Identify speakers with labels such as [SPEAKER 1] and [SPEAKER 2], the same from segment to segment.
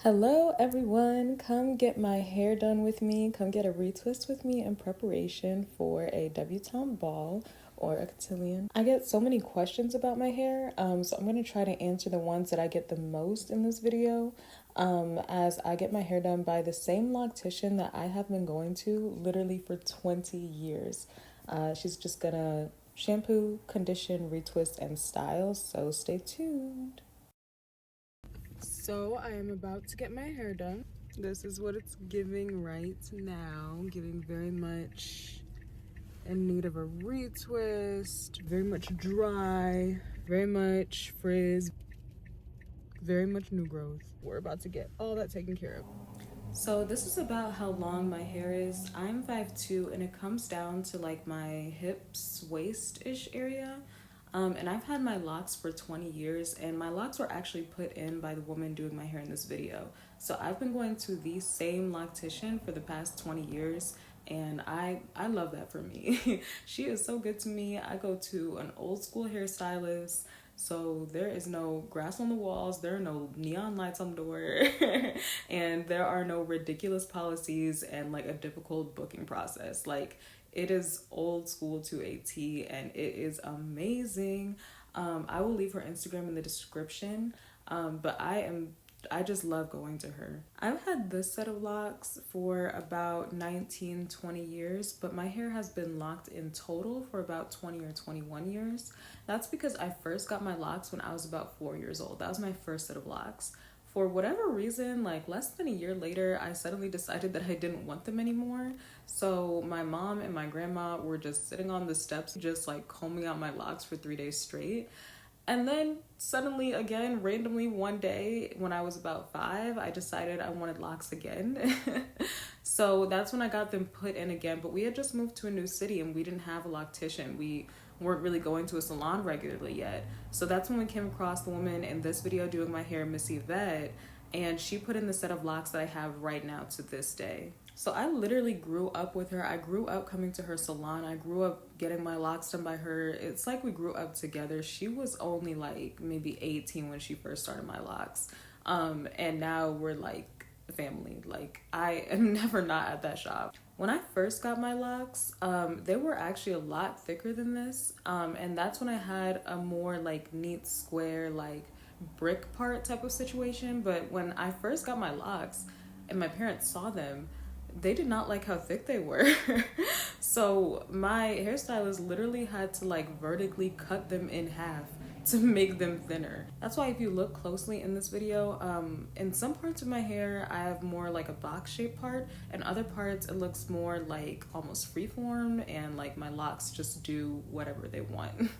[SPEAKER 1] Hello everyone, come get my hair done with me, come get a retwist with me in preparation for a debutante ball or a cotillion. I get so many questions about my hair, so I'm going to try to answer the ones that I get the most in this video, as I get my hair done by the same loctician that I have been going to literally for 20 years. She's just gonna shampoo, condition, retwist, and style, so stay tuned. So I am about to get my hair done. This is what it's giving right now. Giving very much in need of a retwist, very much dry, very much frizz, very much new growth. We're about to get all that taken care of. So this is about how long my hair is. I'm 5'2" and it comes down to like my hips, waist-ish area. And I've had my locks for 20 years, and my locks were actually put in by the woman doing my hair in this video. So I've been going to the same loctician for the past 20 years, and I love that for me. She is so good to me. I go to an old school hairstylist, so there is no grass on the walls, there are no neon lights on the door, and there are no ridiculous policies and like a difficult booking process. Like, it is old school to a T, and it is amazing. I will leave her Instagram in the description, but I just love going to her. I've had this set of locks for about 19, 20 years, but my hair has been locked in total for about 20 or 21 years. That's because I first got my locks when I was about 4 years old. That was my first set of locks. For whatever reason, like less than a year later, I suddenly decided that I didn't want them anymore. So my mom and my grandma were just sitting on the steps, just like combing out my locks for 3 days straight. And then suddenly, again, randomly one day when I was about 5, I decided I wanted locks again. So that's when I got them put in again. But we had just moved to a new city and we didn't have a loctician. We weren't really going to a salon regularly yet. So that's when we came across the woman in this video doing my hair, Miss Yvette, and she put in the set of locks that I have right now to this day. So I literally grew up with her. I grew up coming to her salon. I grew up getting my locks done by her. It's like we grew up together. She was only like maybe 18 when she first started my locks. And now we're like family. Like, I am never not at that shop. When I first got my locks, they were actually a lot thicker than this. And that's when I had a more like neat square, like brick part type of situation. But when I first got my locks and my parents saw them, they did not like how thick they were. So my hairstylist literally had to like vertically cut them in half to make them thinner. That's why if you look closely in this video, in some parts of my hair I have more like a box shaped part, and other parts it looks more like almost freeform, and like my locks just do whatever they want.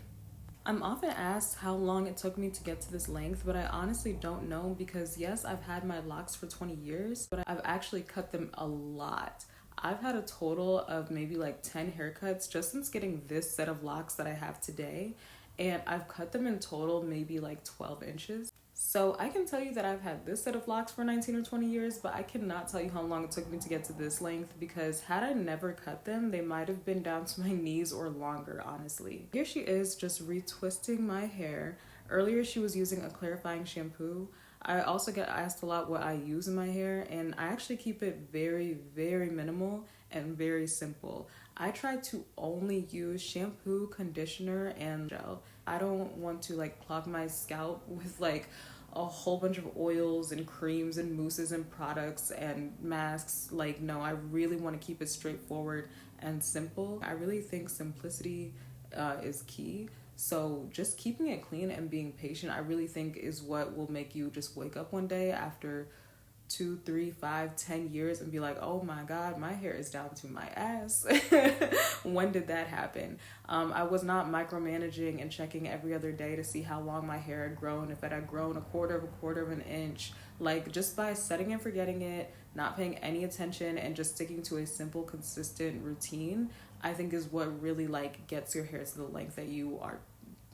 [SPEAKER 1] I'm often asked how long it took me to get to this length, but I honestly don't know, because yes, I've had my locks for 20 years, but I've actually cut them a lot. I've had a total of maybe like 10 haircuts just since getting this set of locks that I have today, and I've cut them in total maybe like 12 inches. So I can tell you that I've had this set of locks for 19 or 20 years, but I cannot tell you how long it took me to get to this length, because had I never cut them, they might have been down to my knees or longer, honestly. Here she is just retwisting my hair. Earlier she was using a clarifying shampoo. I also get asked a lot what I use in my hair, and I actually keep it very, very minimal and very simple. I try to only use shampoo, conditioner, and gel. I don't want to like clog my scalp with like a whole bunch of oils and creams and mousses and products and masks. Like, no, I really want to keep it straightforward and simple. I really think simplicity is key. So just keeping it clean and being patient, I really think is what will make you just wake up one day after 2, 3, 5, 10 years and be like, oh my God, my hair is down to my ass. When did that happen? I was not micromanaging and checking every other day to see how long my hair had grown, if it had grown a quarter of an inch. Like, just by setting and forgetting it, not paying any attention, and just sticking to a simple, consistent routine, I think is what really like gets your hair to the length that you are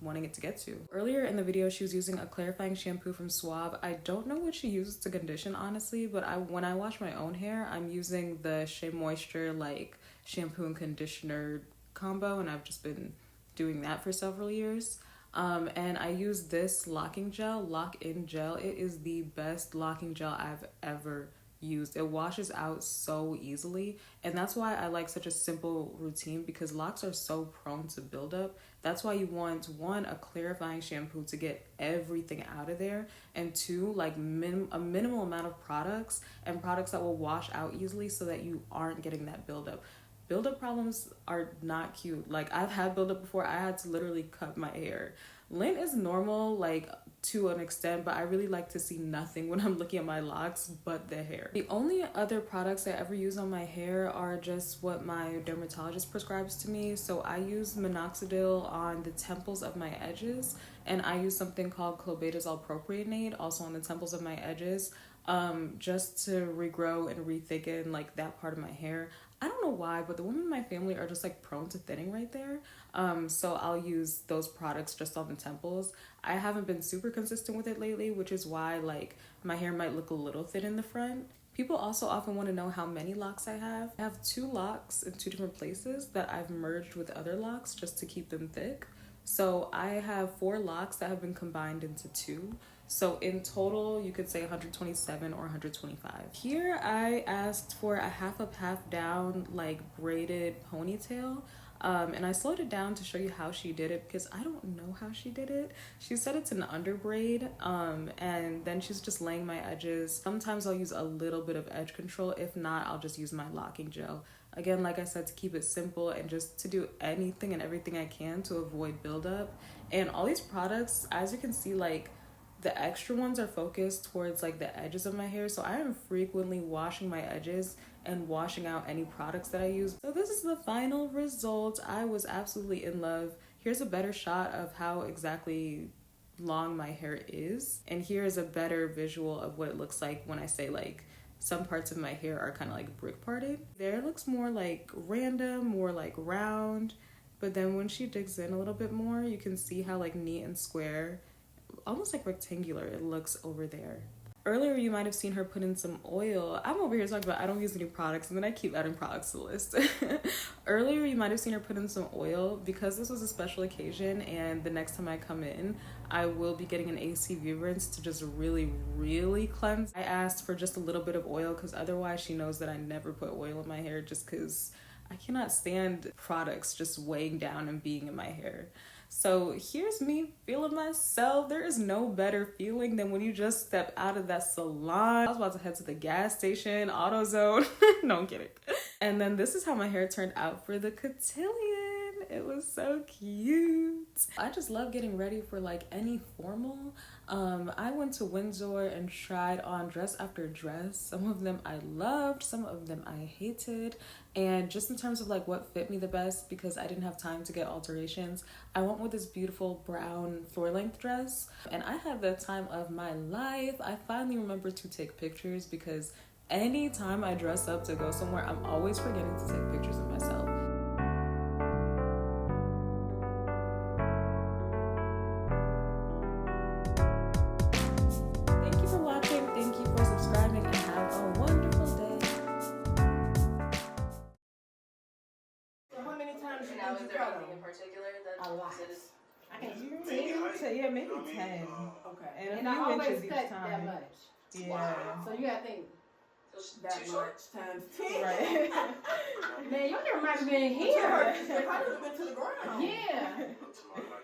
[SPEAKER 1] wanting it to get to. Earlier in the video, she was using a clarifying shampoo from Suave. I don't know what she uses to condition, honestly, but when I wash my own hair, I'm using the Shea Moisture like shampoo and conditioner combo, and I've just been doing that for several years. And I use this locking gel, Loc-In Gel. It is the best locking gel I've ever used. It washes out so easily, and that's why I like such a simple routine, because locks are so prone to buildup. That's why you want, one, a clarifying shampoo to get everything out of there, and two, like a minimal amount of products, and products that will wash out easily so that you aren't getting that buildup. Buildup problems are not cute. Like, I've had buildup before. I had to literally cut my hair. Lint is normal, like, to an extent, but I really like to see nothing when I'm looking at my locks but the hair. The only other products I ever use on my hair are just what my dermatologist prescribes to me. So I use Minoxidil on the temples of my edges, and I use something called Clobetesol Proprionate also on the temples of my edges, just to regrow and rethicken like that part of my hair. I don't know why, but the women in my family are just like prone to thinning right there. So I'll use those products just on the temples. I haven't been super consistent with it lately, which is why like my hair might look a little thin in the front. People also often want to know how many locks I have. I have 2 locks in 2 different places that I've merged with other locks just to keep them thick. So I have 4 locks that have been combined into 2. So in total, you could say 127 or 125. Here I asked for a half up, half down, like braided ponytail. And I slowed it down to show you how she did it, because I don't know how she did it. She said it's an under braid, and then she's just laying my edges. Sometimes I'll use a little bit of edge control. If not, I'll just use my locking gel. Again, like I said, to keep it simple and just to do anything and everything I can to avoid buildup. And all these products, as you can see, like, the extra ones are focused towards like the edges of my hair, so I am frequently washing my edges and washing out any products that I use. So this is the final result. I was absolutely in love. Here's a better shot of how exactly long my hair is, and here's a better visual of what it looks like when I say like some parts of my hair are kind of like brick parted. There it looks more like random, more like round, but then when she digs in a little bit more, you can see how like neat and square, almost like rectangular, it looks over there. Earlier you might have seen her put in some oil. I'm over here talking about I don't use any products, and then I keep adding products to the list. Earlier you might have seen her put in some oil, because this was a special occasion, and the next time I come in I will be getting an ACV rinse to just really cleanse. I asked for just a little bit of oil because otherwise she knows that I never put oil in my hair, just because I cannot stand products just weighing down and being in my hair. So here's me feeling myself. There is no better feeling than when you just step out of that salon. I was about to head to the gas station, AutoZone. No, I'm kidding. And then this is how my hair turned out for the cotillion. It was so cute. I just love getting ready for like any formal. I went to Windsor and tried on dress after dress. Some of them I loved, some of them I hated. And just in terms of like what fit me the best, because I didn't have time to get alterations, I went with this beautiful brown floor-length dress. And I had the time of my life. I finally remembered to take pictures, because anytime I dress up to go somewhere, I'm always forgetting to take pictures of myself. Thank you for watching. Thank you for subscribing, and have a wonderful day.
[SPEAKER 2] How many times you
[SPEAKER 3] Now,
[SPEAKER 2] did
[SPEAKER 3] is
[SPEAKER 2] you
[SPEAKER 3] there
[SPEAKER 2] cut
[SPEAKER 3] anything
[SPEAKER 2] them?
[SPEAKER 3] in particular that
[SPEAKER 2] A lot.
[SPEAKER 3] is-
[SPEAKER 2] I can't
[SPEAKER 1] Yeah, maybe 10.
[SPEAKER 2] Okay.
[SPEAKER 1] And
[SPEAKER 2] And
[SPEAKER 1] a
[SPEAKER 2] I
[SPEAKER 1] few
[SPEAKER 2] always
[SPEAKER 1] inches each
[SPEAKER 2] cut
[SPEAKER 1] time.
[SPEAKER 2] that much.
[SPEAKER 1] Yeah.
[SPEAKER 2] So you gotta think that
[SPEAKER 3] Too short?
[SPEAKER 2] much times 10.
[SPEAKER 1] Right.
[SPEAKER 2] Man, your hair might have been here.
[SPEAKER 4] It probably would have been to the ground.
[SPEAKER 2] Yeah.
[SPEAKER 4] Tomorrow,